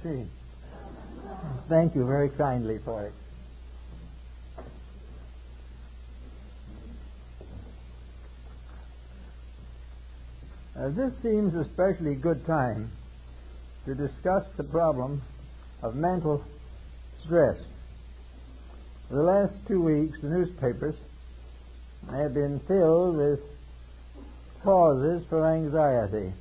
proceed. Thank you very kindly for it. This seems a especially good time to discuss the problem of mental stress. For the last 2 weeks, the newspapers have been filled with causes for anxiety.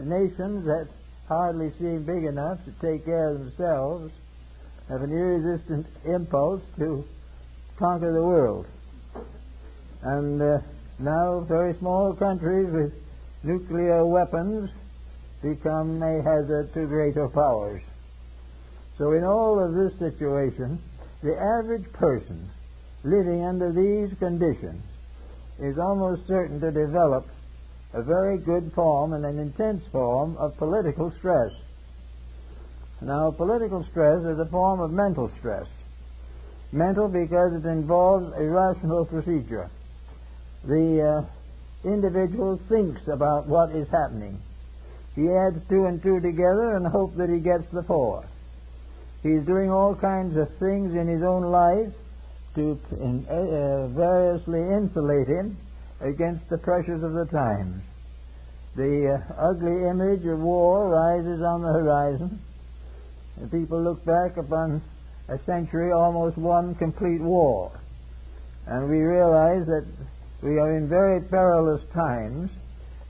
Nations that hardly seem big enough to take care of themselves have an irresistent impulse to conquer the world. And now very small countries with nuclear weapons become a hazard to greater powers. So in all of this situation, the average person living under these conditions is almost certain to develop a very good form and an intense form of political stress. Now, political stress is a form of mental stress. Mental because it involves a rational procedure. The individual thinks about what is happening. He adds 2 and 2 together and hopes that he gets the 4. He's doing all kinds of things in his own life to variously insulate him against the pressures of the times. The ugly image of war rises on the horizon. And people look back upon a century, almost one complete war. And we realize that we are in very perilous times,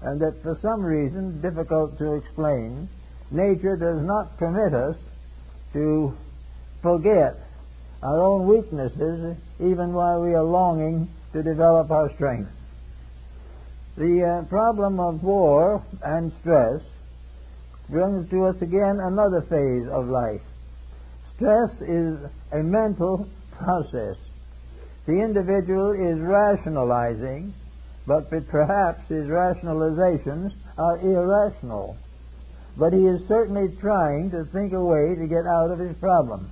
and that for some reason, difficult to explain, nature does not permit us to forget our own weaknesses even while we are longing to develop our strength. The problem of war and stress brings to us again another phase of life. Stress is a mental process. The individual is rationalizing, but perhaps his rationalizations are irrational. But he is certainly trying to think a way to get out of his problem.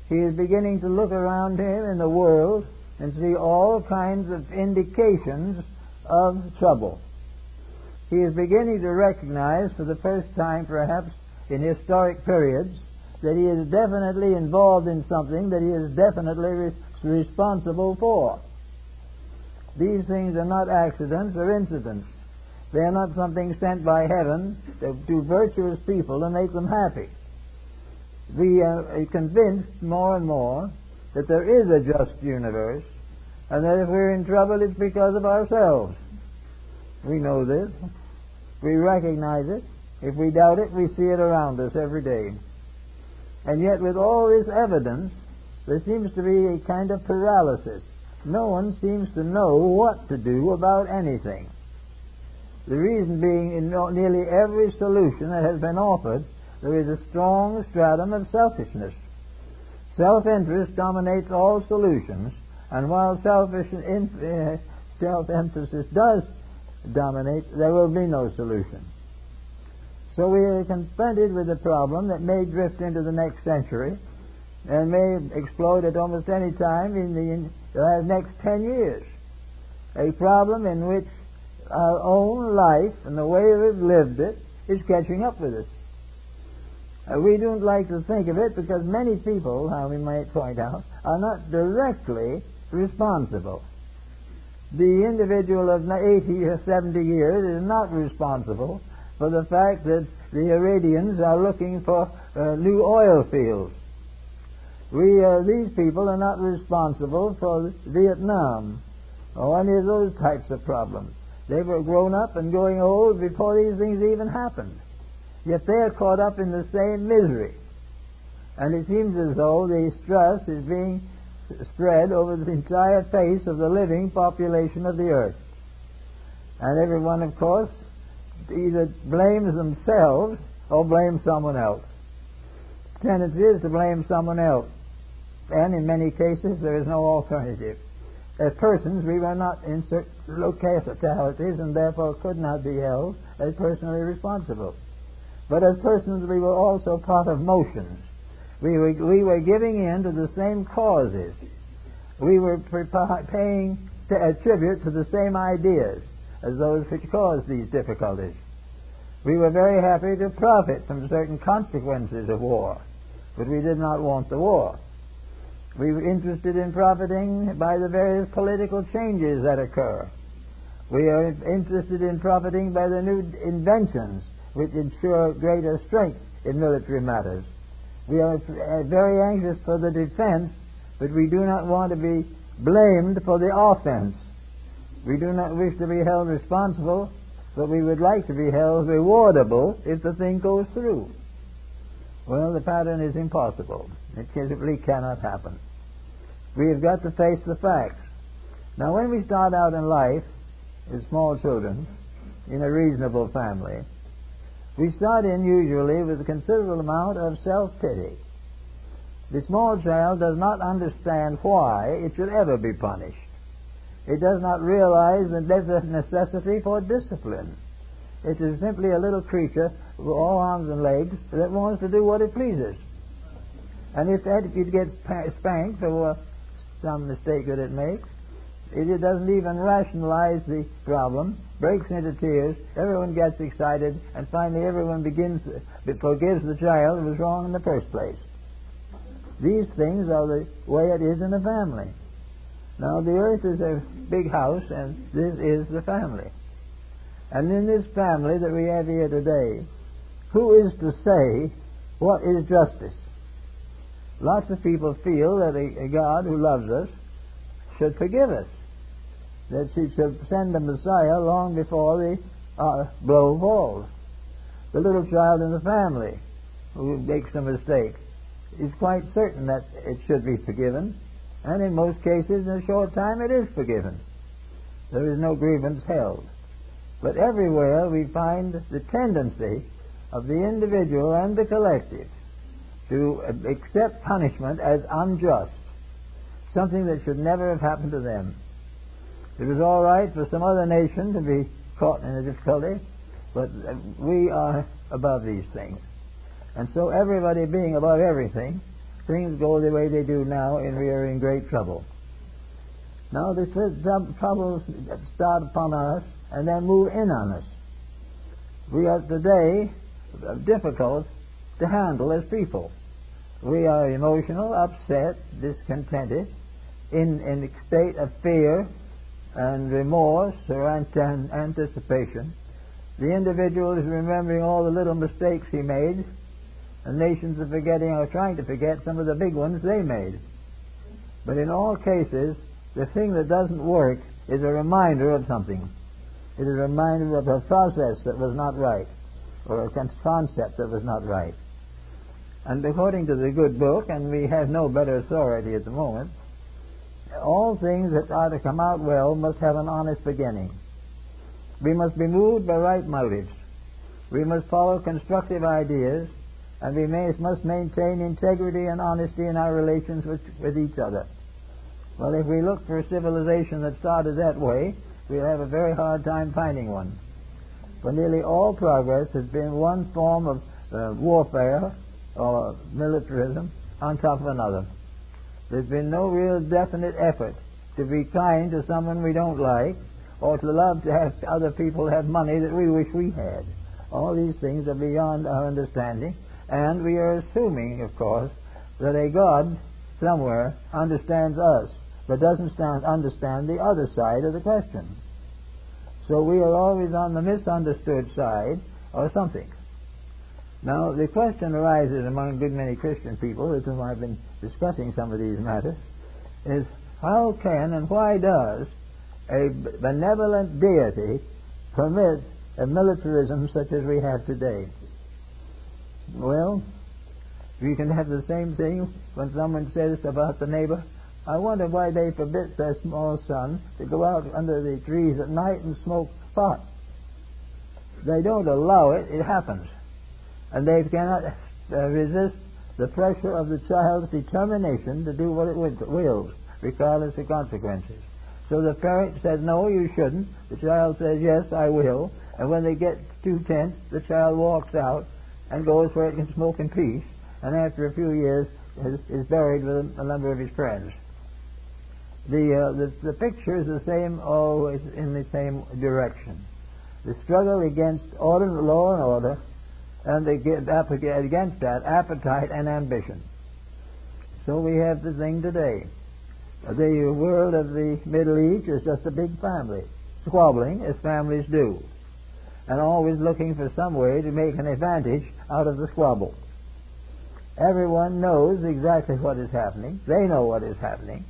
He is beginning to look around him in the world and see all kinds of indications of trouble. He is beginning to recognize for the first time, perhaps in historic periods, that he is definitely involved in something that he is definitely responsible for. These things are not accidents or incidents. They are not something sent by heaven to virtuous people to make them happy. We are convinced more and more that there is a just universe, and that if we're in trouble, it's because of ourselves. We know this. We recognize it. If we doubt it, we see it around us every day. And yet, with all this evidence, there seems to be a kind of paralysis. No one seems to know what to do about anything. The reason being, in nearly every solution that has been offered, there is a strong stratum of selfishness. Self-interest dominates all solutions, and while self-emphasis does dominate, there will be no solution. So we are confronted with a problem that may drift into the next century and may explode at almost any time in the next 10 years. A problem in which our own life and the way we've lived it is catching up with us. We don't like to think of it because many people, how we might point out, are not directly responsible. The individual of 80 or 70 years is not responsible for the fact that the Iranians are looking for new oil fields. These people are not responsible for Vietnam or any of those types of problems. They were grown up and going old before these things even happened. Yet they are caught up in the same misery. And it seems as though the stress is being spread over the entire face of the living population of the earth. And everyone, of course, either blames themselves or blames someone else. The tendency is to blame someone else. And in many cases, there is no alternative. As persons, we were not in certain localities and therefore could not be held as personally responsible. But as persons, we were also part of motions. We were giving in to the same causes. We were paying tribute to the same ideas as those which caused these difficulties. We were very happy to profit from certain consequences of war, but we did not want the war. We were interested in profiting by the various political changes that occur. We are interested in profiting by the new inventions which ensure greater strength in military matters. We are very anxious for the defense, but we do not want to be blamed for the offense. We do not wish to be held responsible, but we would like to be held rewardable if the thing goes through. Well, the pattern is impossible. It simply cannot happen. We have got to face the facts. Now, when we start out in life as small children in a reasonable family, we start in usually with a considerable amount of self-pity. The small child does not understand why it should ever be punished. It does not realize that there's a necessity for discipline. It is simply a little creature with all arms and legs that wants to do what it pleases. And if it gets spanked for some mistake that it makes, it doesn't even rationalize the problem, breaks into tears, everyone gets excited, and finally everyone forgives the child who was wrong in the first place. These things are the way it is in a family. Now, the earth is a big house, and this is the family. And in this family that we have here today, who is to say what is justice? Lots of people feel that a God who loves us should forgive us, that He should send a Messiah long before the blow falls. The little child in the family who makes a mistake is quite certain that it should be forgiven, and in most cases, in a short time, it is forgiven. There is no grievance held. But everywhere we find the tendency of the individual and the collective to accept punishment as unjust, something that should never have happened to them. It was all right for some other nation to be caught in a difficulty, but we are above these things. And so everybody being above everything, things go the way they do now, and we are in great trouble. Now the troubles start upon us and then move in on us. We are today difficult to handle as people. We are emotional, upset, discontented, in a state of fear and remorse or anticipation. The individual is remembering all the little mistakes he made, and nations are forgetting or trying to forget some of the big ones they made. But in all cases, the thing that doesn't work is a reminder of something. It is a reminder of a process that was not right, or a concept that was not right. And according to the good book, and we have no better authority at the moment, all things that are to come out well must have an honest beginning. We must be moved by right motives. We must follow constructive ideas, and we must maintain integrity and honesty in our relations with each other. Well, if we look for a civilization that started that way, we'll have a very hard time finding one. For nearly all progress has been one form of warfare or militarism on top of another. There's been no real definite effort to be kind to someone we don't like, or to love to have other people have money that we wish we had. All these things are beyond our understanding, and we are assuming, of course, that a God somewhere understands us, but doesn't understand the other side of the question. So we are always on the misunderstood side or something. Now, the question arises among a good many Christian people with whom I've been discussing some of these matters, is how can and why does a benevolent deity permit a militarism such as we have today? Well, you can have the same thing when someone says about the neighbor, I wonder why they forbid their small son to go out under the trees at night and smoke pot. They don't allow it, it happens. And they cannot resist the pressure of the child's determination to do what it wills, regardless of consequences. So the parent says, no, you shouldn't. The child says, yes, I will. And when they get too tense, the child walks out and goes where it can smoke in peace, and after a few years is buried with a number of his friends. The picture is the same, always in the same direction. The struggle against order, law and order, and against that, appetite and ambition. So we have the thing today. The world of the Middle East is just a big family, squabbling as families do, and always looking for some way to make an advantage out of the squabble. Everyone knows exactly what is happening. They know what is happening.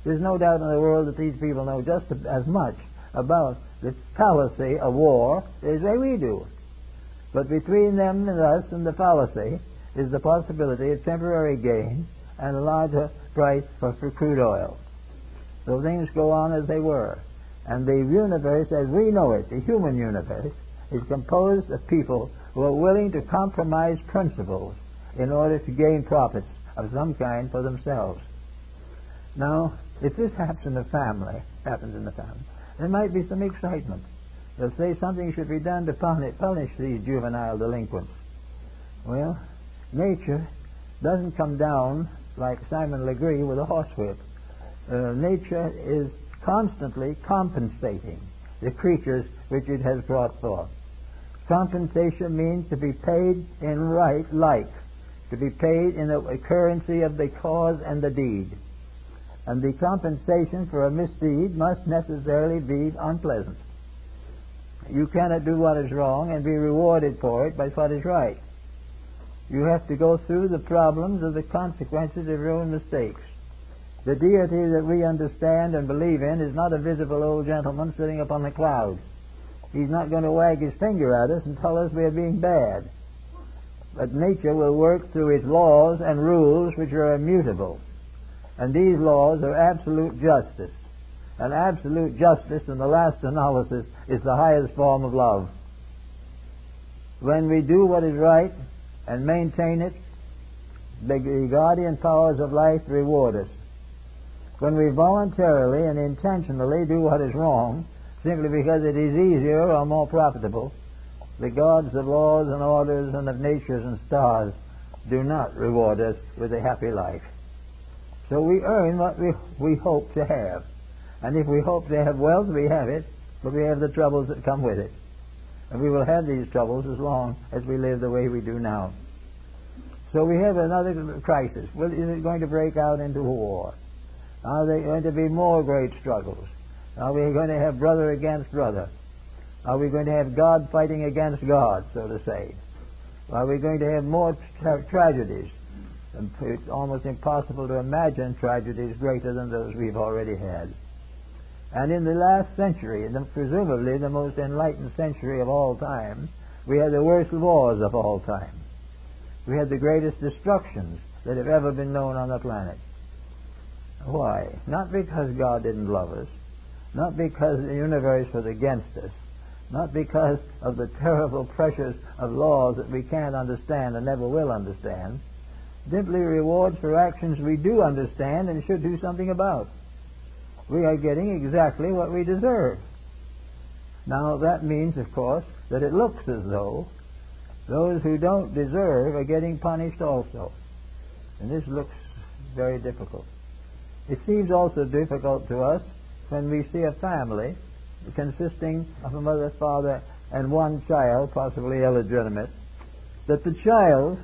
There's no doubt in the world that these people know just as much about the fallacy of war as we do. But between them and us and the fallacy is the possibility of temporary gain and a larger price for crude oil. So things go on as they were. And the universe as we know it, the human universe, is composed of people who are willing to compromise principles in order to gain profits of some kind for themselves. Now, if this happens in the family, there might be some excitement. They'll say something should be done to punish these juvenile delinquents. Well, nature doesn't come down like Simon Legree with a horsewhip. Nature is constantly compensating the creatures which it has brought forth. Compensation means to be paid in like, to be paid in the currency of the cause and the deed. And the compensation for a misdeed must necessarily be unpleasant. You cannot do what is wrong and be rewarded for it by what is right. You have to go through the problems of the consequences of your own mistakes. The deity that we understand and believe in is not a visible old gentleman sitting up on the clouds. He's not going to wag his finger at us and tell us we are being bad. But nature will work through its laws and rules which are immutable. And these laws are absolute justice. And absolute justice, in the last analysis, is the highest form of love. When we do what is right and maintain it, the guardian powers of life reward us. When we voluntarily and intentionally do what is wrong, simply because it is easier or more profitable, the gods of laws and orders and of natures and stars do not reward us with a happy life. So we earn what we hope to have. And if we hope to have wealth, we have it, but we have the troubles that come with it. And we will have these troubles as long as we live the way we do now. So we have another crisis. Well, is it going to break out into war? Are there going to be more great struggles? Are we going to have brother against brother? Are we going to have God fighting against God, so to say? Are we going to have more tragedies? It's almost impossible to imagine tragedies greater than those we've already had. And in the last century, presumably the most enlightened century of all time, we had the worst wars of all time. We had the greatest destructions that have ever been known on the planet. Why? Not because God didn't love us, not because the universe was against us, not because of the terrible pressures of laws that we can't understand and never will understand, simply rewards for actions we do understand and should do something about. We are getting exactly what we deserve. Now that means, of course, that it looks as though those who don't deserve are getting punished also. And this looks very difficult. It seems also difficult to us when we see a family consisting of a mother, father, and one child, possibly illegitimate, that the child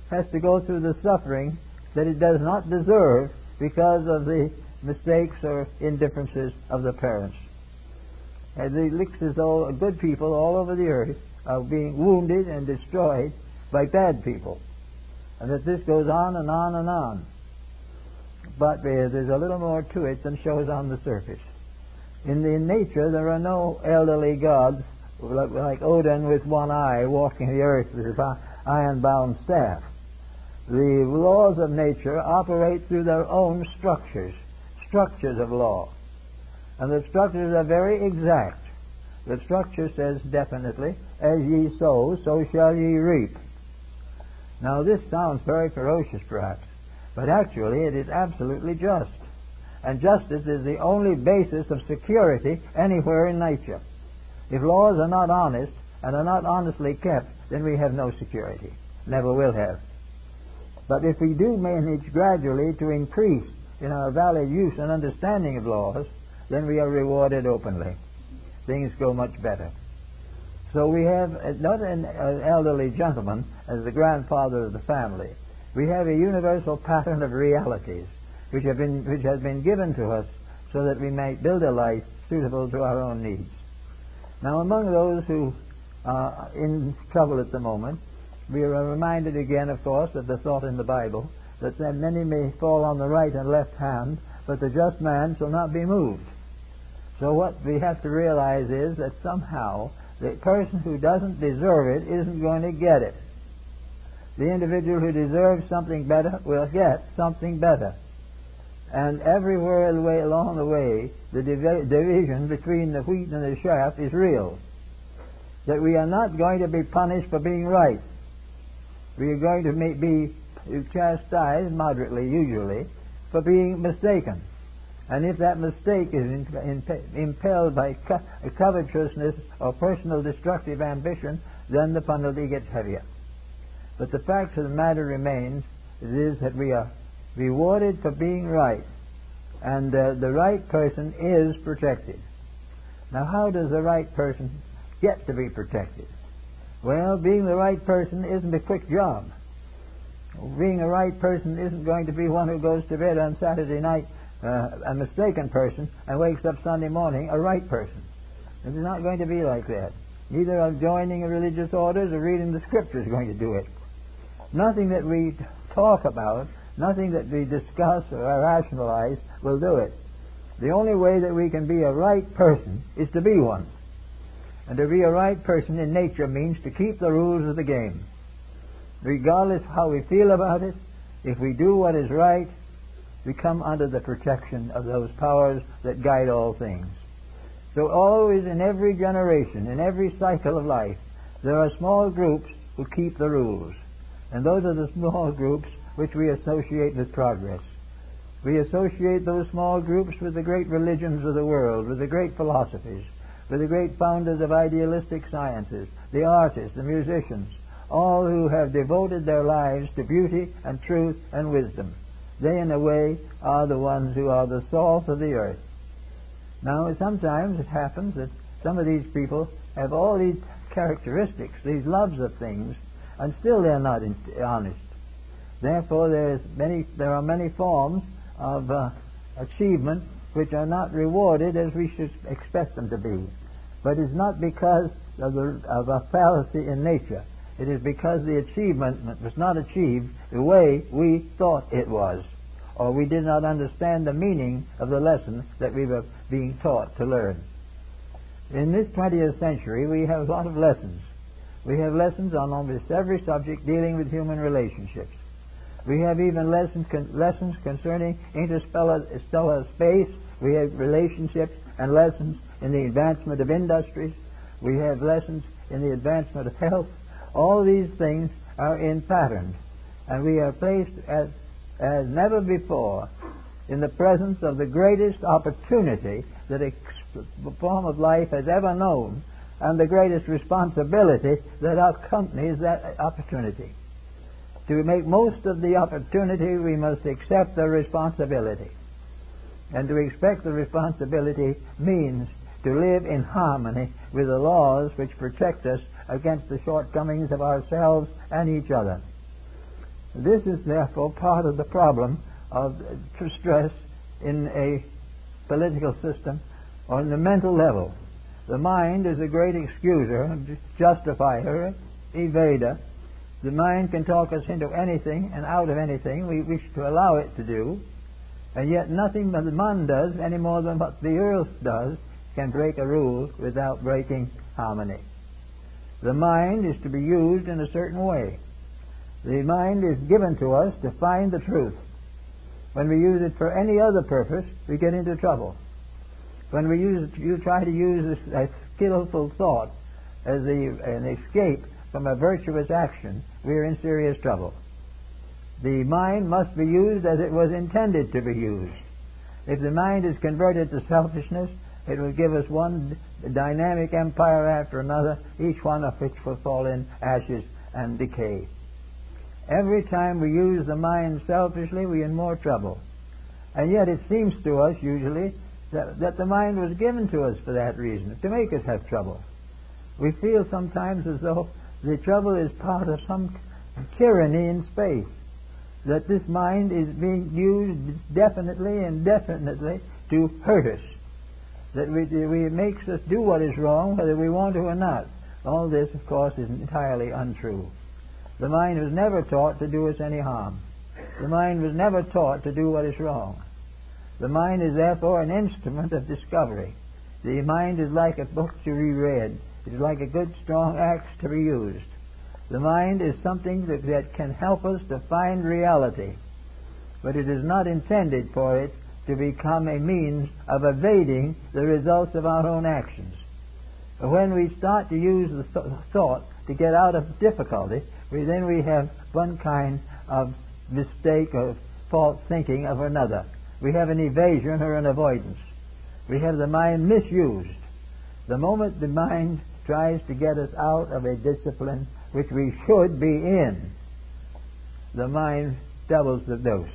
has to go through the suffering that it does not deserve because of the mistakes or indifferences of the parents. And it looks as though good people all over the earth are being wounded and destroyed by bad people, and that this goes on and on and on. But there's a little more to it than shows on the surface. In nature, there are no elderly gods like Odin with one eye walking the earth with his iron-bound staff. The laws of nature operate through their own structures of law. And the structures are very exact. The structure says definitely, as ye sow, so shall ye reap. Now this sounds very ferocious perhaps, but actually it is absolutely just. And justice is the only basis of security anywhere in nature. If laws are not honest and are not honestly kept, then we have no security. Never will have. But if we do manage gradually to increase in our valid use and understanding of laws, then we are rewarded openly. Things go much better. So we have not an elderly gentleman as the grandfather of the family. We have a universal pattern of realities which has been given to us so that we might build a life suitable to our own needs. Now, among those who are in trouble at the moment, we are reminded again, of course, of the thought in the Bible that many may fall on the right and left hand, but the just man shall not be moved. So what we have to realize is that somehow the person who doesn't deserve it isn't going to get it. The individual who deserves something better will get something better. And everywhere along the way, the division between the wheat and the chaff is real. That we are not going to be punished for being right. We are going to be chastised moderately, usually, for being mistaken. And if that mistake is impelled by covetousness or personal destructive ambition, then the penalty gets heavier. But the fact of the matter remains, it is that we are rewarded for being right, and the right person is protected. Now, how does the right person get to be protected? Well, being the right person isn't a quick job. Being a right person isn't going to be one who goes to bed on Saturday night a mistaken person and wakes up Sunday morning a right person. It's not going to be like that. Neither of joining a religious orders or reading the scriptures is going to do it. Nothing that we talk about, nothing that we discuss or rationalize will do it. The only way that we can be a right person is to be one. And to be a right person in nature means to keep the rules of the game. Regardless of how we feel about it, if we do what is right, we come under the protection of those powers that guide all things. So always in every generation, in every cycle of life, there are small groups who keep the rules. And those are the small groups which we associate with progress. We associate those small groups with the great religions of the world, with the great philosophies, with the great founders of idealistic sciences, the artists, the musicians, all who have devoted their lives to beauty and truth and wisdom. They, in a way, are the ones who are the salt of the earth. Now, sometimes it happens that some of these people have all these characteristics, these loves of things, and still they're not honest. Therefore, there are many forms of achievement which are not rewarded as we should expect them to be. But it's not because of a fallacy in nature. It is because the achievement was not achieved the way we thought it was, or we did not understand the meaning of the lesson that we were being taught to learn. In this 20th century, we have a lot of lessons. We have lessons on almost every subject dealing with human relationships. We have even lessons concerning interstellar space. We have relationships and lessons in the advancement of industries. We have lessons in the advancement of health. All these things are in pattern, and we are placed as never before in the presence of the greatest opportunity that a form of life has ever known, and the greatest responsibility that accompanies that opportunity. To make most of the opportunity, we must accept the responsibility. And to expect the responsibility means to live in harmony with the laws which protect us against the shortcomings of ourselves and each other. This is therefore part of the problem of stress in a political system or in the mental level. The mind is a great excuser, justifier, evader. The mind can talk us into anything and out of anything we wish to allow it to do, and yet nothing that the mind does, any more than what the earth does, can break a rule without breaking harmony. The mind is to be used in a certain way. The mind is given to us to find the truth. When we use it for any other purpose, we get into trouble. When you try to use a skillful thought as an escape from a virtuous action, we are in serious trouble. The mind must be used as it was intended to be used. If the mind is converted to selfishness, it will give us one dynamic empire after another, each one of which will fall in ashes and decay. Every time we use the mind selfishly, we are in more trouble. And yet it seems to us, usually, that the mind was given to us for that reason, to make us have trouble. We feel sometimes as though the trouble is part of some tyranny in space, that this mind is being used definitely and definitely to hurt us, that it makes us do what is wrong whether we want to or not. All this, of course, is entirely untrue. The mind was never taught to do us any harm. The mind was never taught to do what is wrong. The mind is therefore an instrument of discovery. The mind is like a book to be read. It is like a good strong axe to be used. The mind is something that can help us to find reality, but it is not intended for it to become a means of evading the results of our own actions. When we start to use the thought to get out of difficulty, then we have one kind of mistake or false thinking of another. We have an evasion or an avoidance. We have the mind misused. The moment the mind tries to get us out of a discipline which we should be in, the mind doubles the dose.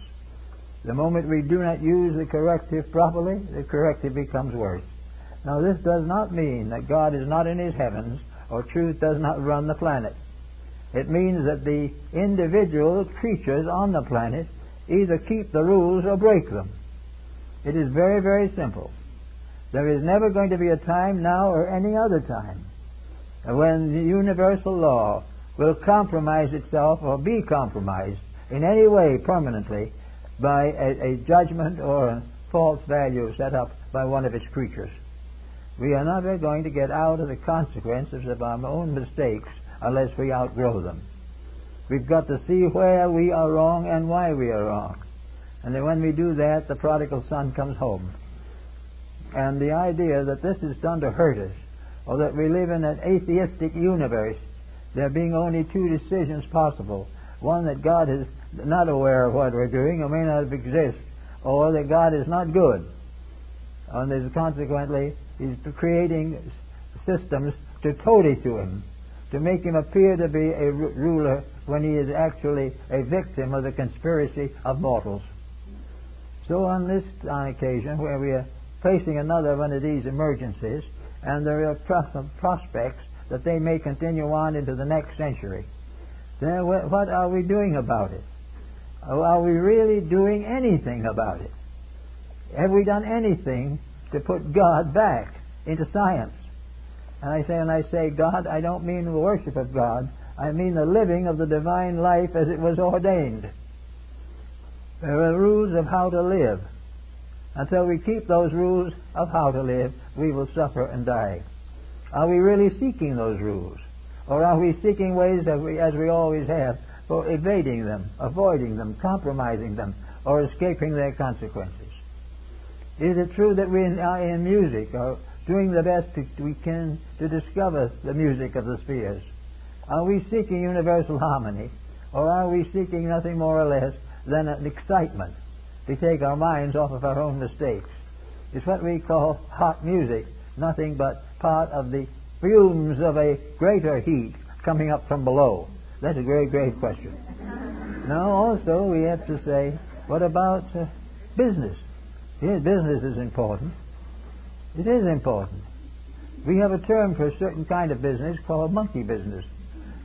The moment we do not use the corrective properly, the corrective becomes worse. Now, this does not mean that God is not in His heavens or truth does not run the planet. It means that the individual creatures on the planet either keep the rules or break them. It is very, very simple. There is never going to be a time now or any other time when the universal law will compromise itself or be compromised in any way permanently by a judgment or a false value set up by one of its creatures. We are never going to get out of the consequences of our own mistakes unless we outgrow them. We've got to see where we are wrong and why we are wrong. And then when we do that, the prodigal son comes home. And the idea that this is done to hurt us, or that we live in an atheistic universe, there being only two decisions possible. One, that God is not aware of what we're doing or may not exist, or that God is not good. And there's consequently, He's creating systems to toady to Him, to make Him appear to be a ruler when He is actually a victim of the conspiracy of mortals. So on this occasion, where we are facing another one of these emergencies, and there are prospects that they may continue on into the next century, then what are we doing about it? Are we really doing anything about it? Have we done anything to put God back into science? And when I say God, I don't mean the worship of God. I mean the living of the divine life as it was ordained. There are rules of how to live. Until we keep those rules of how to live, we will suffer and die. Are we really seeking those rules? Or are we seeking ways, as we always have, for evading them, avoiding them, compromising them, or escaping their consequences? Is it true that we are in music, or doing the best we can to discover the music of the spheres? Are we seeking universal harmony, or are we seeking nothing more or less than an excitement to take our minds off of our own mistakes? It's what we call hot music, nothing but part of the fumes of a greater heat coming up from below. That's a very great question. Now, also, we have to say, what about business? Yes, business is important. It is important. We have a term for a certain kind of business called monkey business,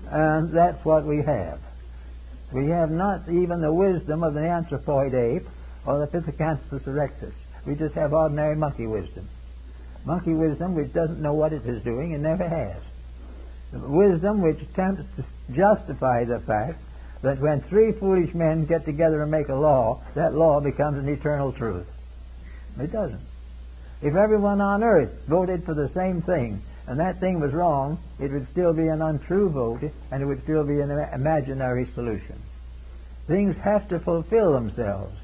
and that's what we have. We have not even the wisdom of the anthropoid ape or the Pithecanthropus erectus. We just have ordinary monkey wisdom. Monkey wisdom which doesn't know what it is doing and never has. Wisdom which attempts to justify the fact that when three foolish men get together and make a law, that law becomes an eternal truth. It doesn't. If everyone on earth voted for the same thing and that thing was wrong, it would still be an untrue vote and it would still be an imaginary solution. Things have to fulfill themselves.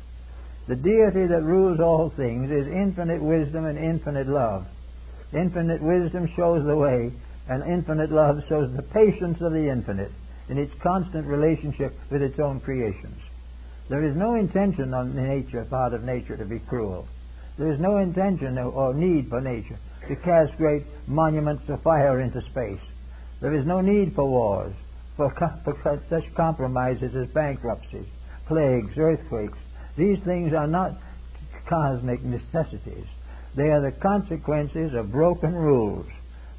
The deity that rules all things is infinite wisdom and infinite love. Infinite wisdom shows the way, and infinite love shows the patience of the infinite in its constant relationship with its own creations. There is no intention on nature, part of nature, to be cruel. There is no intention or need for nature to cast great monuments of fire into space. There is no need for wars, for such compromises as bankruptcies, plagues, earthquakes. These things are not cosmic necessities. They are the consequences of broken rules,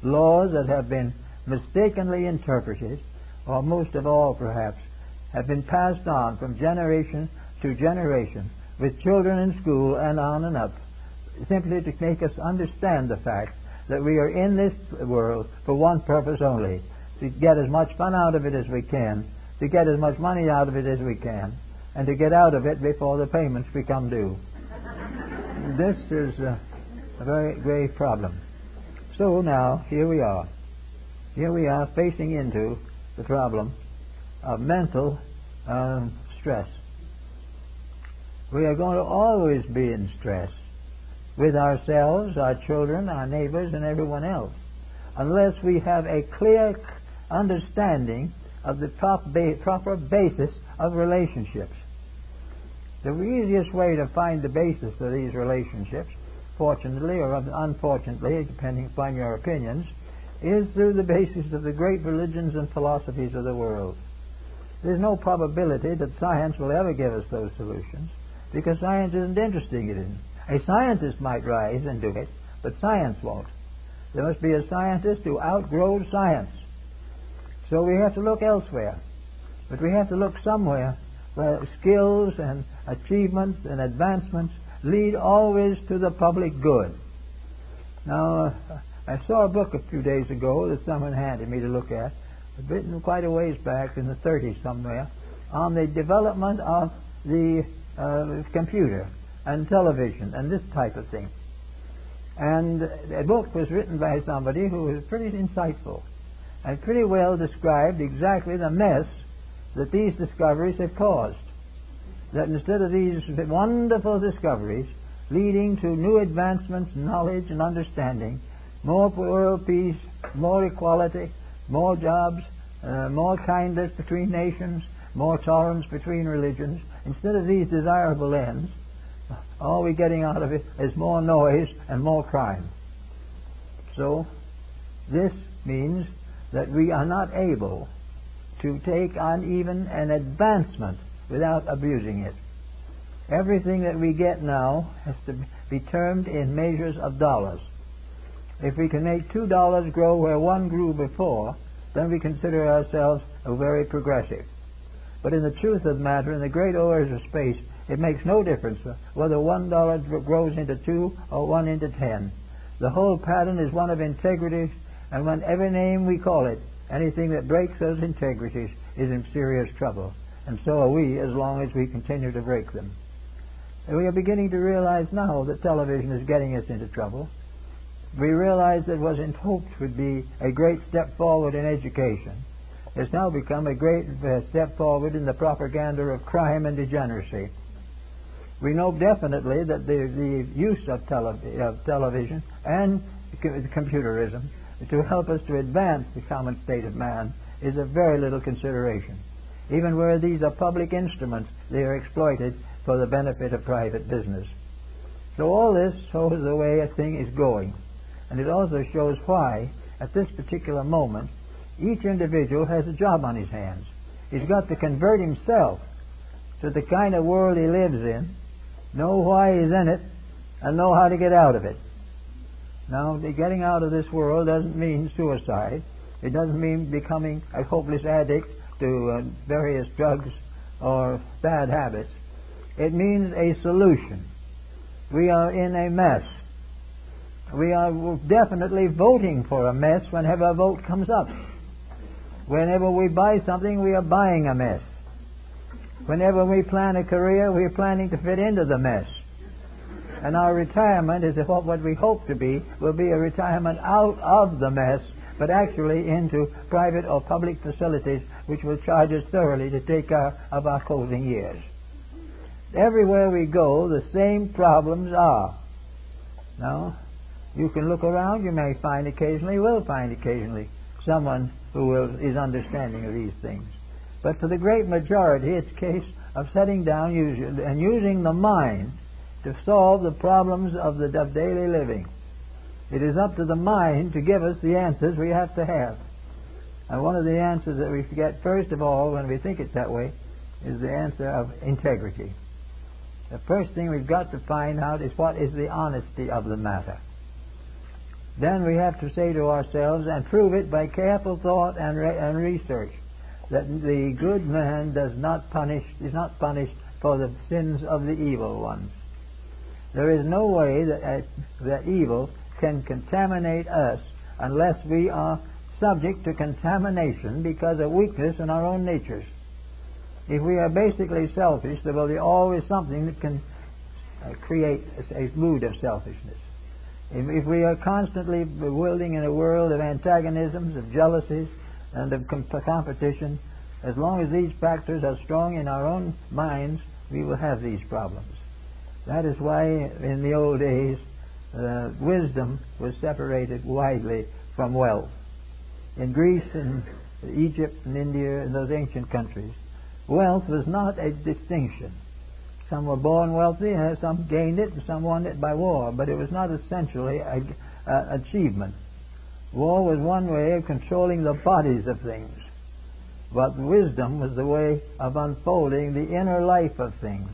laws that have been mistakenly interpreted, or most of all perhaps, have been passed on from generation to generation with children in school and on and up, simply to make us understand the fact that we are in this world for one purpose only, to get as much fun out of it as we can, to get as much money out of it as we can, and to get out of it before the payments become due. This is a very grave problem. So now, here we are. Here we are facing into the problem of mental stress. We are going to always be in stress with ourselves, our children, our neighbors, and everyone else, unless we have a clear understanding of the proper basis of relationships. The easiest way to find the basis of these relationships, fortunately or unfortunately, depending upon your opinions, is through the basis of the great religions and philosophies of the world. There's no probability that science will ever give us those solutions, because science isn't interested in it. A scientist might rise and do it, but science won't. There must be a scientist who outgrows science. So we have to look elsewhere. But we have to look somewhere where skills and achievements and advancements lead always to the public good. Now, I saw a book a few days ago that someone handed me to look at, written quite a ways back in the 30s somewhere, on the development of the computer and television and this type of thing. And the book was written by somebody who was pretty insightful and pretty well described exactly the mess that these discoveries have caused. That instead of these wonderful discoveries leading to new advancements, knowledge and understanding, more world peace, more equality, more jobs, more kindness between nations, more tolerance between religions, instead of these desirable ends, all we're getting out of it is more noise and more crime. So this means that we are not able to take on even an advancement without abusing it. Everything that we get now has to be termed in measures of dollars. If we can make $2 grow where one grew before, then we consider ourselves very progressive. But in the truth of the matter, in the great orders of space, it makes no difference whether $1 grows into 2 or 1 into 10. The whole pattern is one of integrity, and when every name we call it, anything that breaks those integrities is in serious trouble. And so are we, as long as we continue to break them. And we are beginning to realize now that television is getting us into trouble. We realize that what was hoped would be a great step forward in education has now become a great step forward in the propaganda of crime and degeneracy. We know definitely that the use of television and computerism to help us to advance the common state of man is of very little consideration. Even where these are public instruments, they are exploited for the benefit of private business. So all this shows the way a thing is going. And it also shows why, at this particular moment, each individual has a job on his hands. He's got to convert himself to the kind of world he lives in, know why he's in it, and know how to get out of it. Now, the getting out of this world doesn't mean suicide. It doesn't mean becoming a hopeless addict to various drugs or bad habits. It means a solution. We are in a mess. We are definitely voting for a mess whenever a vote comes up. Whenever we buy something, we are buying a mess. Whenever we plan a career, we are planning to fit into the mess. And our retirement is what we hope to be, will be a retirement out of the mess, but actually into private or public facilities which will charge us thoroughly to take care of our closing years. Everywhere we go, the same problems are. Now, you can look around, you may find occasionally, will find occasionally, someone who is understanding of these things. But for the great majority, it's a case of setting down and using the mind to solve the problems of daily living. It is up to the mind to give us the answers we have to have. And one of the answers that we get, first of all, when we think it that way, is the answer of integrity. The first thing we've got to find out is what is the honesty of the matter. then we have to say to ourselves, and prove it by careful thought and research, that the good man is not punished for the sins of the evil ones. There is no way that evil can contaminate us unless we are subject to contamination because of weakness in our own natures. If we are basically selfish, there will be always something that can create a mood of selfishness. If we are constantly bewildering in a world of antagonisms, of jealousies, and of competition, as long as these factors are strong in our own minds, we will have these problems. That is why in the old days wisdom was separated widely from wealth. In Greece and Egypt and India and those ancient countries, wealth was not a distinction. Some were born wealthy, and some gained it, and some won it by war, but it was not essentially an achievement. War was one way of controlling the bodies of things, but wisdom was the way of unfolding the inner life of things,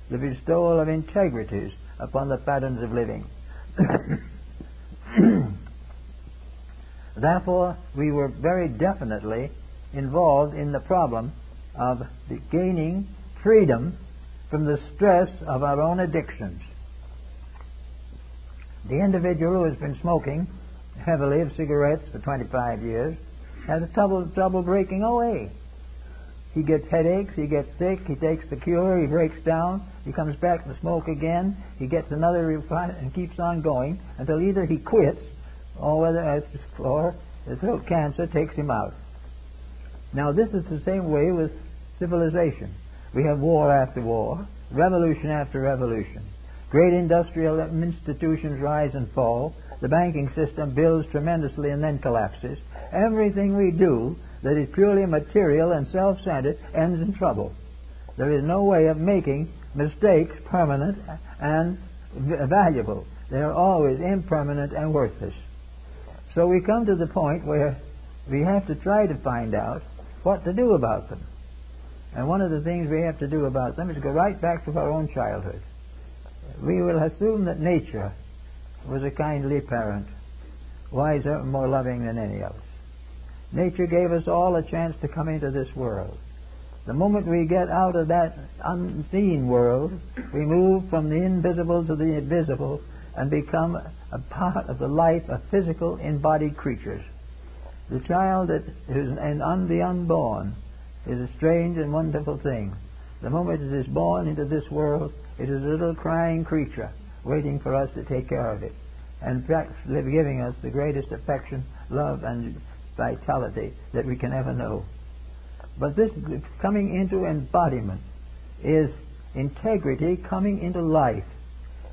the bestowal of integrities upon the patterns of living. Therefore, we were very definitely involved in the problem of gaining freedom from the stress of our own addictions. The individual who has been smoking heavily of cigarettes for 25 years has trouble breaking away. He gets headaches, he gets sick, he takes the cure, he breaks down, he comes back to smoke again, he gets another refund and keeps on going until either he quits or the throat cancer takes him out. Now this is the same way with civilization. We have war after war, revolution after revolution. Great industrial institutions rise and fall. The banking system builds tremendously and then collapses. Everything we do that is purely material and self-centered ends in trouble. There is no way of making mistakes permanent and valuable. They are always impermanent and worthless. So we come to the point where we have to try to find out what to do about them. And one of the things we have to do about them is go right back to our own childhood. We will assume that nature was a kindly parent, wiser and more loving than any of us. Nature gave us all a chance to come into this world. The moment we get out of that unseen world, we move from the invisible to the invisible and become a part of the life of physical embodied creatures. The child that is the unborn is a strange and wonderful thing. The moment it is born into this world, it is a little crying creature waiting for us to take care of it, and giving us the greatest affection, love, and vitality that we can ever know. But this coming into embodiment is integrity coming into life.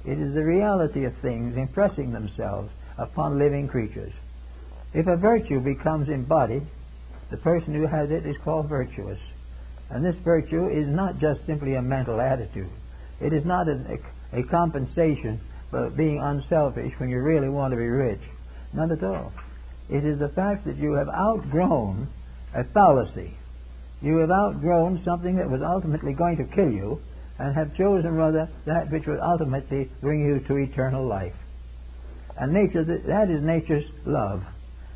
It is the reality of things impressing themselves upon living creatures. If a virtue becomes embodied, the person who has it is called virtuous. And this virtue is not just simply a mental attitude. It is not a compensation for being unselfish when you really want to be rich. Not at all. It is the fact that you have outgrown a fallacy. You have outgrown something that was ultimately going to kill you, and have chosen rather that which will ultimately bring you to eternal life. And nature, that is nature's love.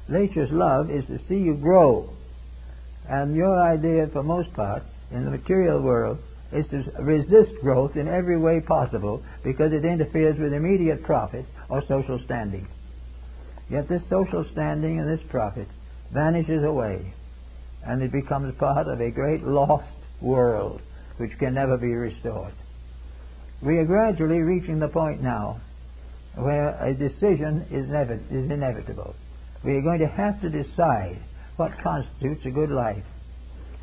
Nature's love is to see you grow. And your idea, for most part, in the material world, is to resist growth in every way possible because it interferes with immediate profit or social standing. Yet this social standing and this profit vanishes away, and it becomes part of a great lost world which can never be restored. We are gradually reaching the point now where a decision is inevitable. We are going to have to decide what constitutes a good life.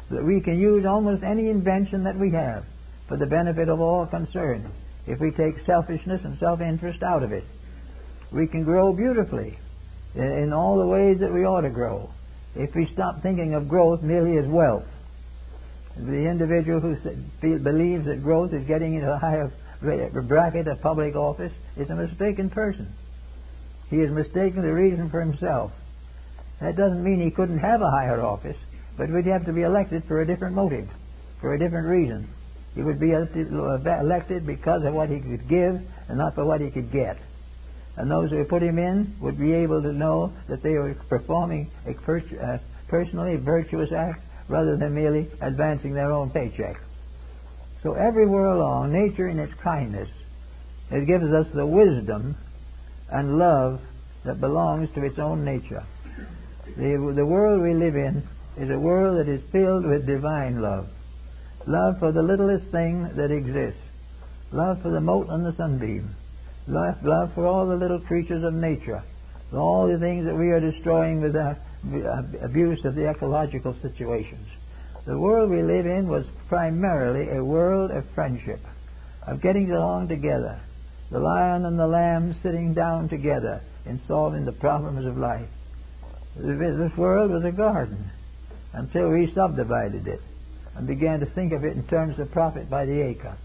That we can use almost any invention that we have for the benefit of all concerned if we take selfishness and self-interest out of it. We can grow beautifully in all the ways that we ought to grow if we stop thinking of growth merely as wealth. The individual who believes that growth is getting into a higher bracket of public office is a mistaken person. He is mistaken the reason for himself. That doesn't mean he couldn't have a higher office, but would have to be elected for a different motive, for a different reason. He would be elected because of what he could give and not for what he could get. and those who put him in would be able to know that they were performing a personally virtuous act rather than merely advancing their own paycheck. So everywhere along, nature in its kindness, it gives us the wisdom and love that belongs to its own nature. The world we live in is a world that is filled with divine love. Love for the littlest thing that exists. Love for the mote and the sunbeam. Love for all the little creatures of nature. All the things that we are destroying with our abuse of the ecological situations. The world we live in was primarily a world of friendship, of getting along together. The lion and the lamb sitting down together in solving the problems of life. This world was a garden until we subdivided it and began to think of it in terms of profit by the acre.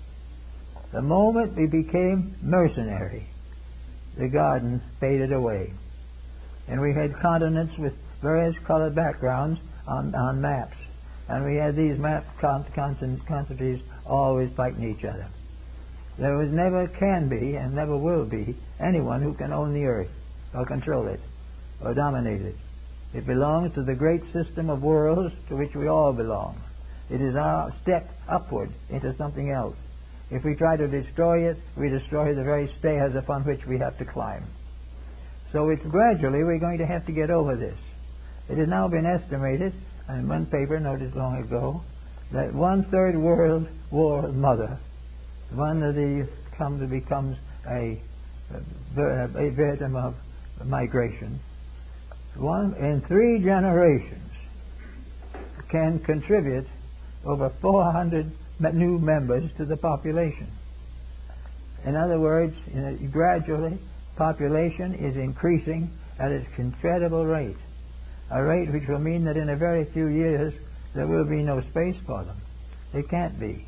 The moment we became mercenary, the garden faded away. And we had continents with various colored backgrounds on maps. And we had these map countries always fighting each other. There was never can be and never will be anyone who can own the earth or control it or dominate it. It belongs to the great system of worlds to which we all belong. It is our step upward into something else. If we try to destroy it, we destroy the very stairs upon which we have to climb. So it's gradually we're going to have to get over this. It has now been estimated, in one paper noticed long ago, that 1/3 world war mother, one of these becomes a victim of migration. One in 3 generations can contribute over 400 new members to the population. In other words, gradually population is increasing at its incredible rate, a rate which will mean that in a very few years there will be no space for them. It can't be.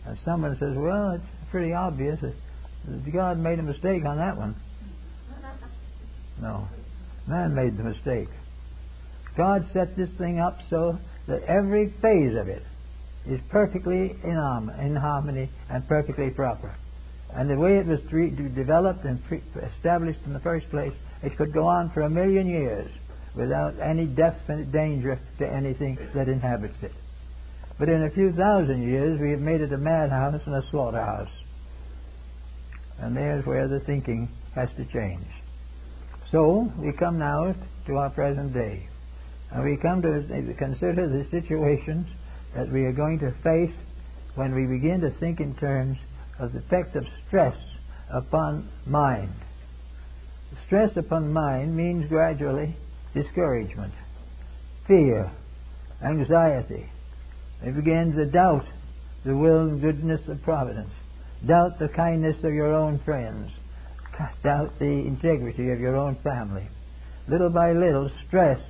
And someone says, well, it's pretty obvious that God made a mistake on that one. No. Man made the mistake. God set this thing up so that every phase of it is perfectly in harmony and perfectly proper. And the way it was developed and established in the first place, it could go on for 1,000,000 years without any definite danger to anything that inhabits it. But in a few thousand years, we have made it a madhouse and a slaughterhouse. And there's where the thinking has to change. So, we come now to our present day. And we come to consider the situations that we are going to face when we begin to think in terms of the effect of stress upon mind. Stress upon mind means gradually discouragement, fear, anxiety. It begins to doubt the will and goodness of providence, doubt the kindness of your own friends, doubt the integrity of your own family. Little by little, stress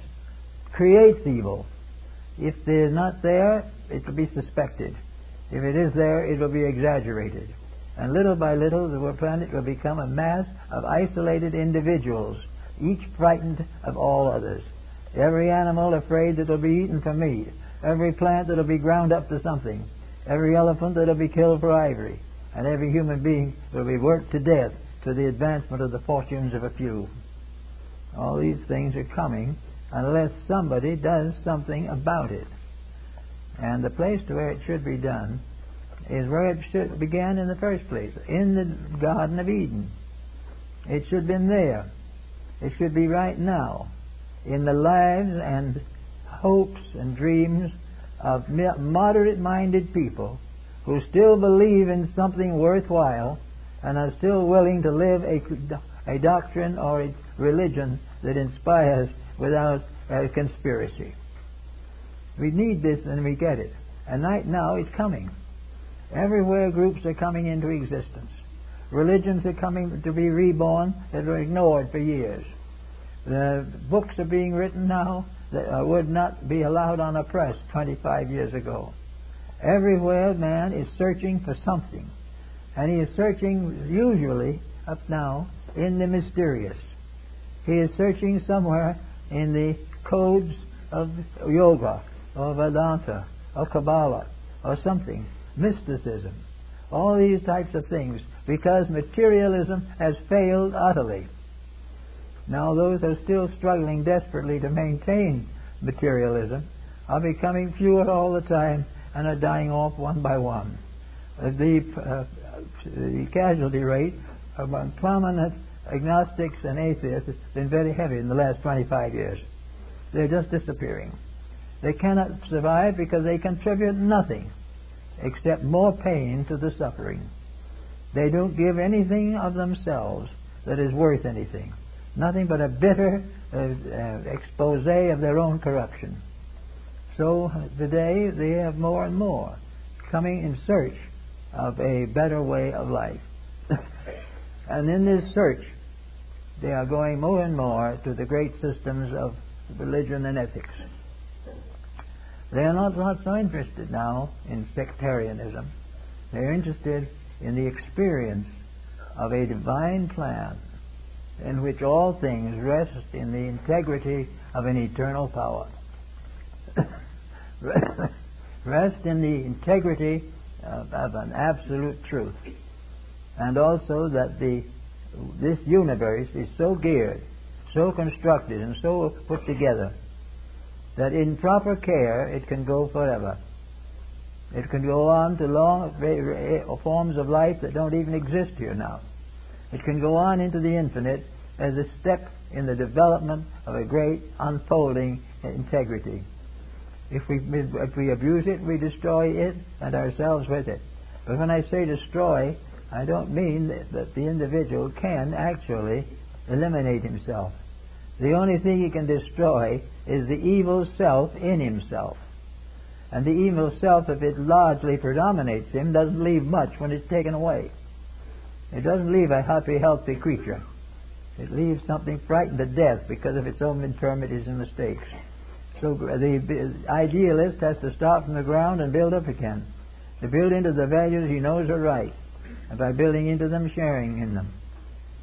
creates evil. If it is not there, it will be suspected. If it is there, it will be exaggerated. And little by little, the planet will become a mass of isolated individuals, each frightened of all others. Every animal afraid that it will be eaten for meat. Every plant that will be ground up to something. Every elephant that will be killed for ivory. And every human being will be worked to death to the advancement of the fortunes of a few. All these things are coming unless somebody does something about it. And the place to where it should be done is where it began in the first place, in the Garden of Eden. It should have been there. It should be right now, in the lives and hopes and dreams of moderate-minded people who still believe in something worthwhile and are still willing to live a doctrine or a religion that inspires without a conspiracy. We need this and we get it. And right now it's coming. Everywhere groups are coming into existence. Religions are coming to be reborn that were ignored for years. The books are being written now that would not be allowed on a press 25 years ago. Everywhere man is searching for something. And he is searching usually up now in the mysterious. He is searching somewhere in the codes of yoga or Vedanta or Kabbalah or something. Mysticism. All these types of things, because materialism has failed utterly. Now those who are still struggling desperately to maintain materialism are becoming fewer all the time and are dying off one by one. The casualty rate among prominent agnostics and atheists has been very heavy in the last 25 years. They're just disappearing. They cannot survive because they contribute nothing except more pain to the suffering. They don't give anything of themselves that is worth anything. Nothing but a bitter expose of their own corruption. So today they have more and more coming in search of a better way of life. And in this search, they are going more and more to the great systems of religion and ethics. They are not so interested now in sectarianism. They are interested in the experience of a divine plan in which all things rest in the integrity of an eternal power. Rest in the integrity of an absolute truth. And also that this universe is so geared, so constructed, and so put together that in proper care it can go forever. It can go on to long forms of life that don't even exist here now. It can go on into the infinite as a step in the development of a great unfolding integrity. If we abuse it, we destroy it and ourselves with it. But when I say destroy, I don't mean that the individual can actually eliminate himself. The only thing he can destroy is the evil self in himself. And the evil self, if it largely predominates him, doesn't leave much when it's taken away. It doesn't leave a happy, healthy creature. It leaves something frightened to death because of its own infirmities and mistakes. So the idealist has to start from the ground and build up again. To build into the values he knows are right. And by building into them, sharing in them.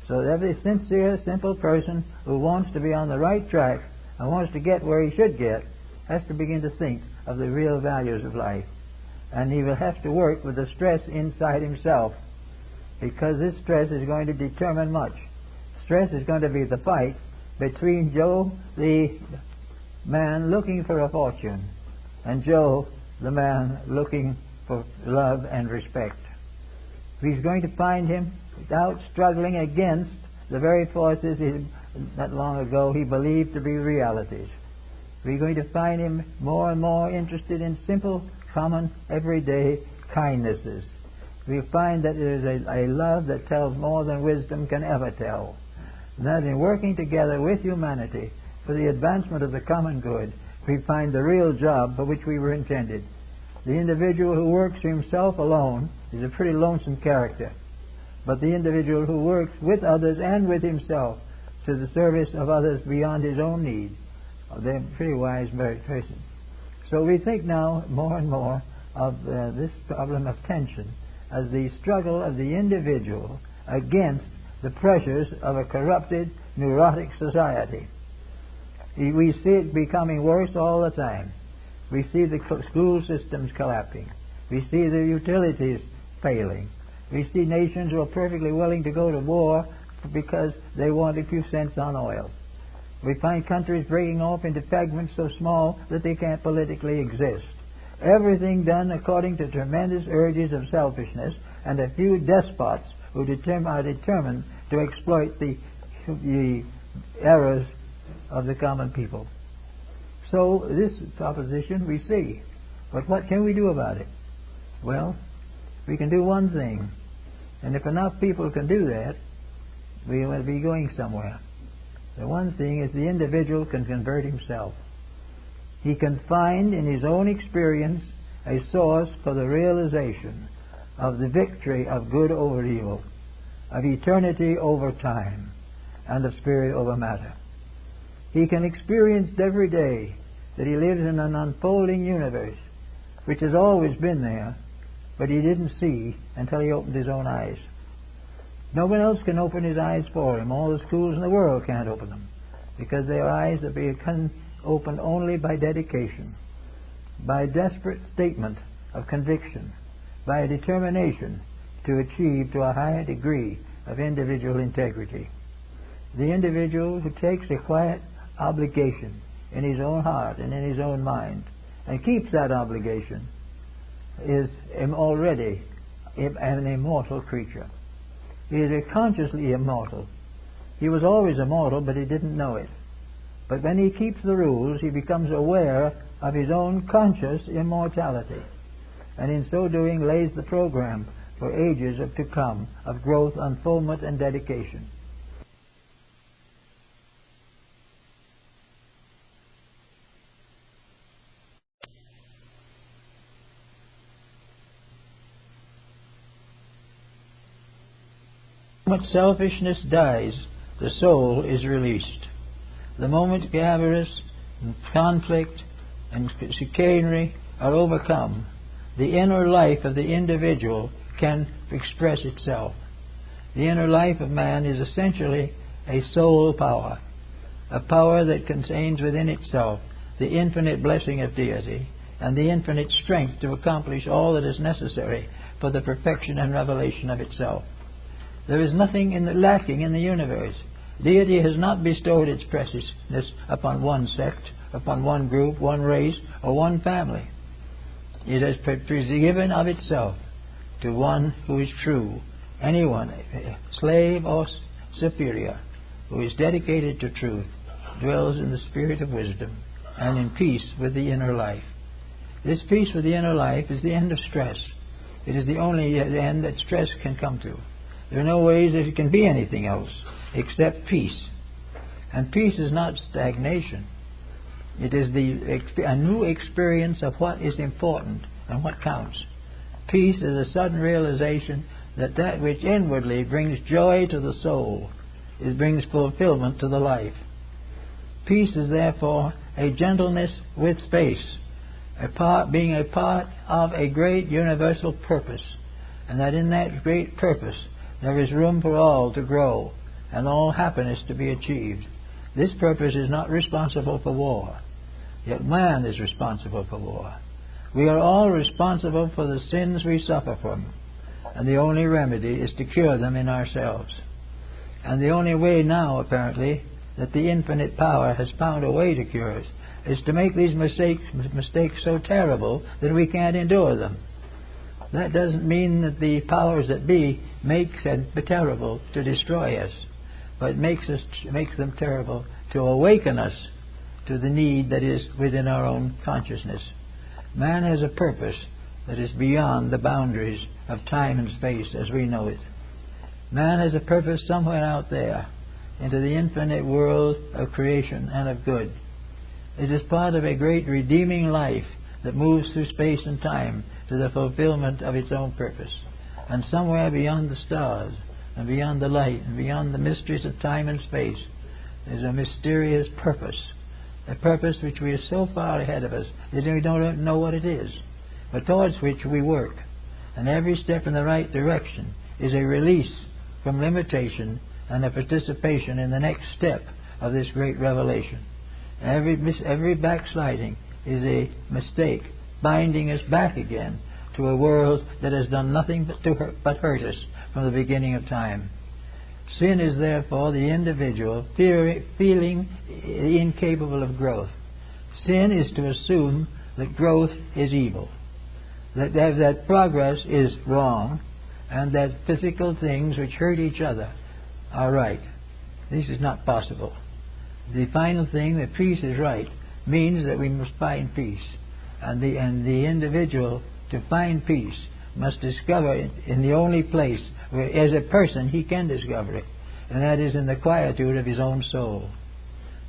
So every sincere, simple person who wants to be on the right track and wants to get where he should get has to begin to think of the real values of life. And he will have to work with the stress inside himself, because this stress is going to determine much. Stress is going to be the fight between Joe, the man looking for a fortune, and Joe, the man looking for love and respect. He's going to find him without struggling against the very forces not long ago he believed to be realities. We're going to find him more and more interested in simple, common, everyday kindnesses. We find that there is a love that tells more than wisdom can ever tell. And that in working together with humanity for the advancement of the common good, we find the real job for which we were intended. The individual who works for himself alone is a pretty lonesome character. But the individual who works with others and with himself to the service of others beyond his own needs, they're a pretty wise, married person. So we think now more and more of this problem of tension as the struggle of the individual against the pressures of a corrupted, neurotic society. We see it becoming worse all the time. We see the school systems collapsing. We see the utilities failing. We see nations who are perfectly willing to go to war because they want a few cents on oil. We find countries breaking off into fragments so small that they can't politically exist. Everything done according to tremendous urges of selfishness and a few despots who are determined to exploit the errors of the common people. So this proposition we see. But what can we do about it? Well, we can do one thing. And if enough people can do that, we will be going somewhere. The one thing is the individual can convert himself. He can find in his own experience a source for the realization of the victory of good over evil, of eternity over time, and of spirit over matter. He can experience every day that he lives in an unfolding universe which has always been there, but he didn't see until he opened his own eyes. No one else can open his eyes for him. All the schools in the world can't open them, because their eyes are being opened only by dedication, by desperate statement of conviction, by a determination to achieve to a higher degree of individual integrity. The individual who takes a quiet obligation in his own heart and in his own mind and keeps that obligation is already an immortal creature. He is consciously immortal. He was always immortal, but he didn't know it. But when he keeps the rules, he becomes aware of his own conscious immortality, and in so doing lays the program for ages to come of growth, unfoldment, and dedication. The moment selfishness dies, the soul is released. The moment avarice and conflict and chicanery are overcome, the inner life of the individual can express itself. The inner life of man is essentially a soul power, a power that contains within itself the infinite blessing of deity and the infinite strength to accomplish all that is necessary for the perfection and revelation of itself. There is nothing lacking in the universe. Deity has not bestowed its preciousness upon one sect, upon one group, one race, or one family. It has given of itself to one who is true, anyone, slave or superior, who is dedicated to truth, dwells in the spirit of wisdom, and in peace with the inner life. This peace with the inner life is the end of stress. It is the only end that stress can come to. There are no ways that it can be anything else except peace. And peace is not stagnation. It is a new experience of what is important and what counts. Peace is a sudden realization that that which inwardly brings joy to the soul, it brings fulfillment to the life. Peace is therefore a gentleness with space, being a part of a great universal purpose, and that in that great purpose there is room for all to grow and all happiness to be achieved. This purpose is not responsible for war, yet man is responsible for war. We are all responsible for the sins we suffer from, and the only remedy is to cure them in ourselves. And the only way now, apparently, that the infinite power has found a way to cure us is to make these mistakes so terrible that we can't endure them. That doesn't mean that the powers that be makes them terrible to destroy us, but makes them terrible to awaken us to the need that is within our own consciousness. Man has a purpose that is beyond the boundaries of time and space as we know it. Man has a purpose somewhere out there into the infinite world of creation and of good. It is part of a great redeeming life that moves through space and time to the fulfillment of its own purpose. And somewhere beyond the stars and beyond the light and beyond the mysteries of time and space is a mysterious purpose, a purpose which we are so far ahead of us that we don't know what it is, but towards which we work. And every step in the right direction is a release from limitation and a participation in the next step of this great revelation. Every backsliding is a mistake, binding us back again to a world that has done nothing but hurt us from the beginning of time. Sin is therefore the individual feeling incapable of growth. Sin is to assume that growth is evil, that progress is wrong, and that physical things which hurt each other are right. This is not possible. The final thing, that peace is right, means that we must find peace. And the individual, to find peace, must discover it in the only place where, as a person, he can discover it, and that is in the quietude of his own soul.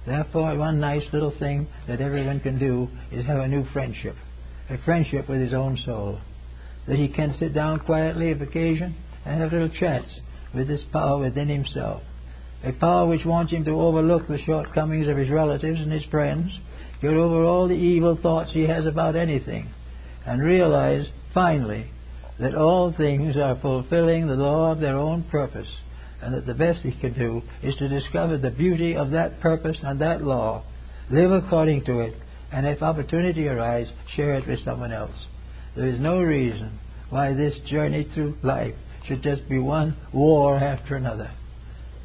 Therefore, one nice little thing that everyone can do is have a new friendship, a friendship with his own soul, that he can sit down quietly of occasion and have little chats with this power within himself, a power which wants him to overlook the shortcomings of his relatives and his friends, get over all the evil thoughts he has about anything, and realize, finally, that all things are fulfilling the law of their own purpose, and that the best he can do is to discover the beauty of that purpose and that law, live according to it, and if opportunity arises, share it with someone else. There is no reason why this journey through life should just be one war after another.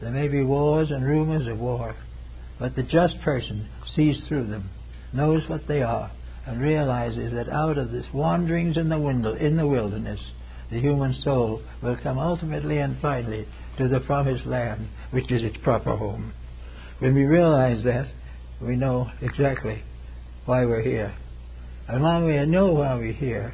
There may be wars and rumors of war, but the just person sees through them, knows what they are, and realizes that out of this wanderings in the wilderness, the human soul will come ultimately and finally to the promised land, which is its proper home. When we realize that, we know exactly why we're here. And when we know why we're here,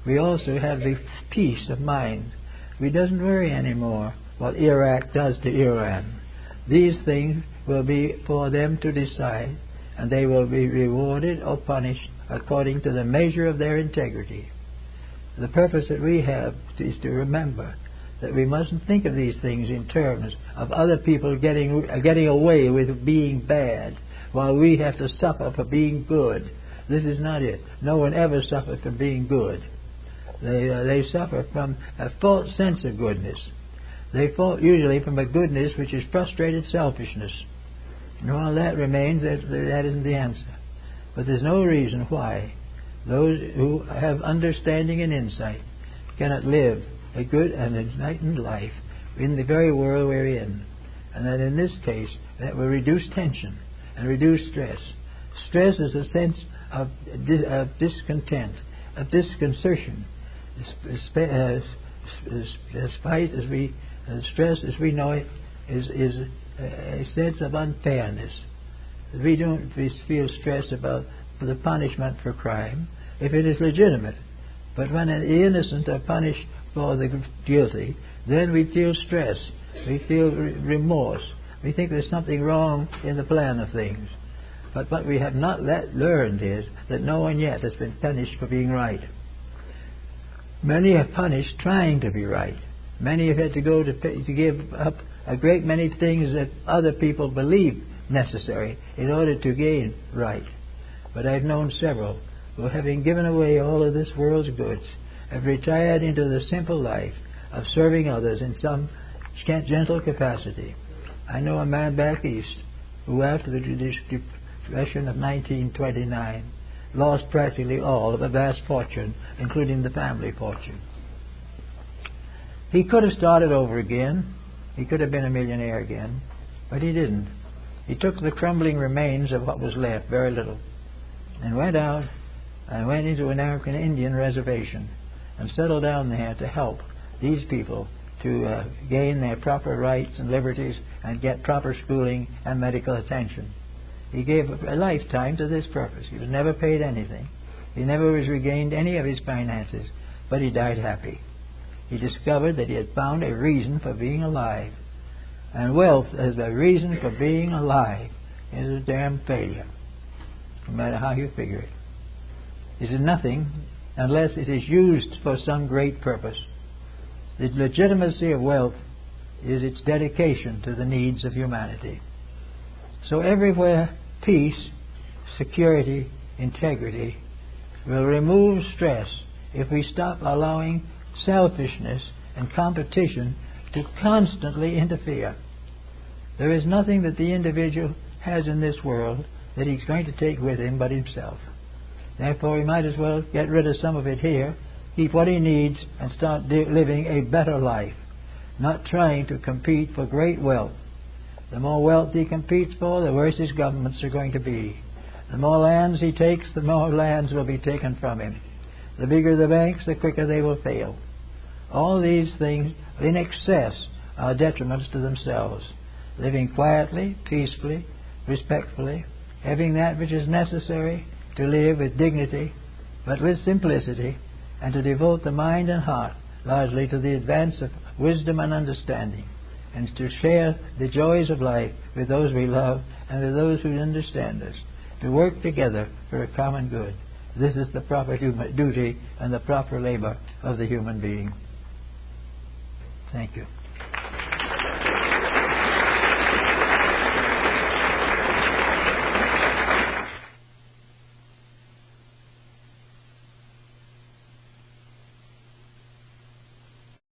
we also have the peace of mind. We doesn't worry anymore what Iraq does to Iran. These things will be for them to decide, and they will be rewarded or punished according to the measure of their integrity. The purpose that we have is to remember that we mustn't think of these things in terms of other people getting away with being bad, while we have to suffer for being good. This is not it. No one ever suffered from being good. They suffer from a false sense of goodness. They fall usually from a goodness which is frustrated selfishness. And while that remains, that isn't the answer. But there's no reason why those who have understanding and insight cannot live a good and enlightened life in the very world we're in. And that in this case, that will reduce tension and reduce stress. Stress is a sense of discontent, of disconcertion. Stress as we know it is a sense of unfairness. We don't feel stressed about the punishment for crime if it is legitimate. But when the innocent are punished for the guilty, then we feel stress. We feel remorse. We think there's something wrong in the plan of things. But what we have not learned is that no one yet has been punished for being right. Many are punished trying to be right. Many have had to go to give up a great many things that other people believe necessary in order to gain right. But I've known several who, having given away all of this world's goods, have retired into the simple life of serving others in some gentle capacity. I know a man back east who, after the Depression of 1929, lost practically all of a vast fortune, including the family fortune. He could have started over again. He could have been a millionaire again, but he didn't. He took the crumbling remains of what was left, very little, and went out and went into an African Indian reservation and settled down there to help these people to gain their proper rights and liberties and get proper schooling and medical attention. He gave a lifetime to this purpose. He was never paid anything. He never was regained any of his finances, but he died happy. He discovered that he had found a reason for being alive. And wealth as a reason for being alive is a damn failure, no matter how you figure it. It is nothing unless it is used for some great purpose. The legitimacy of wealth is its dedication to the needs of humanity. So everywhere peace, security, integrity will remove stress if we stop allowing selfishness and competition to constantly interfere. There is nothing that the individual has in this world that he's going to take with him but himself. Therefore, he might as well get rid of some of it here, keep what he needs, and start living a better life, not trying to compete for great wealth. The more wealth he competes for, the worse his governments are going to be. The more lands he takes, the more lands will be taken from him. The bigger the banks, the quicker they will fail. All these things, in excess, are detriments to themselves. Living quietly, peacefully, respectfully, having that which is necessary to live with dignity, but with simplicity, and to devote the mind and heart largely to the advance of wisdom and understanding, and to share the joys of life with those we love and with those who understand us, to work together for a common good. This is the proper duty and the proper labor of the human being. Thank you.